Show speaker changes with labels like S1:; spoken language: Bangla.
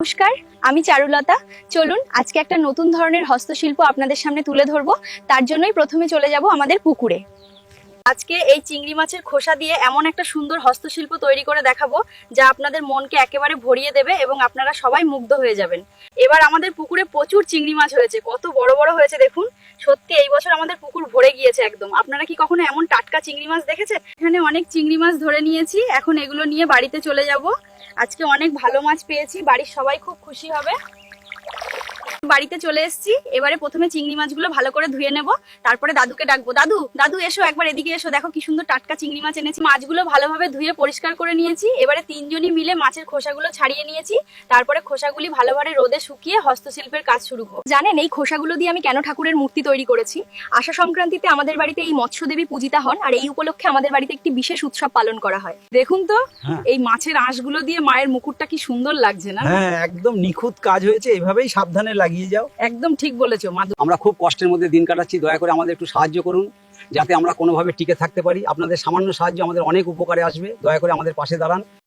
S1: নমস্কার, আমি চারুলতা। চলুন আজকে একটা নতুন ধরনের হস্তশিল্প আপনাদের সামনে তুলে ধরবো। তার জন্যই প্রথমে চলে যাব আমাদের পুকুরে। আজকে এই চিংড়ি মাছের খোসা দিয়ে এমন একটা সুন্দর হস্তশিল্প তৈরি করে দেখাবো, যা আপনাদের মনকে একেবারে ভরিয়ে দেবে এবং আপনারা সবাই মুগ্ধ হয়ে যাবেন। এবার আমাদের পুকুরে প্রচুর চিংড়ি মাছ হয়েছে, কত বড় বড় হয়েছে দেখুন। সত্যি এই বছর আমাদের পুকুর ভরে গিয়েছে একদম। আপনারা কি কখনো এমন টাটকা চিংড়ি মাছ দেখেছেন? এখানে অনেক চিংড়ি মাছ ধরে নিয়েছি, এখন এগুলো নিয়ে বাড়িতে চলে যাব। আজকে অনেক ভালো মাছ পেয়েছি, বাড়ির সবাই খুব খুশি হবে। বাড়িতে চলে এসেছি, এবারে প্রথমে চিংড়ি মাছগুলো ভালো করে ধুয়ে নেব, তারপরে দাদুকে ডাকবো। দাদু, দাদু এসো, একবার এদিকে এসো, দেখো কি সুন্দর টাটকা চিংড়ি মাছ এনেছি। মাছগুলো ভালোভাবে ধুয়ে পরিষ্কার করে নিয়েছি। এবারে তিনজনই মিলে মাছের খোসাগুলো ছাড়িয়ে নিয়েছি, তারপরে খোসাগুলি ভালোভাবে রোদে শুকিয়ে হস্তশিল্পের কাজ শুরু করব। জানেন এই খোসাগুলো দিয়ে আমি কেন ঠাকুরের মূর্তি তৈরি করেছি? আষাঢ় সংক্রান্তিতে আমাদের বাড়িতে এই মৎস্যদেবী পূজিতা হন, আর এই উপলক্ষে আমাদের বাড়িতে একটি বিশেষ উৎসব পালন করা হয়। দেখুন তো এই মাছের আঁশগুলো দিয়ে মায়ের মুকুটটা কি সুন্দর লাগছে না?
S2: হ্যাঁ, একদম নিখুঁত কাজ হয়েছে, এভাবেই সাবধানে লাগিয়ে যাও।
S1: একদম ঠিক বলেছো মা।
S3: আমরা খুব কষ্টের মধ্যে দিন কাটাচ্ছি, দয়া করে আমাদের একটু সাহায্য করুন যাতে আমরা কোনোভাবে টিকে থাকতে পারি। আপনাদের সামান্য সাহায্য আমাদের অনেক উপকারে আসবে, দয়া করে আমাদের পাশে দাঁড়ান।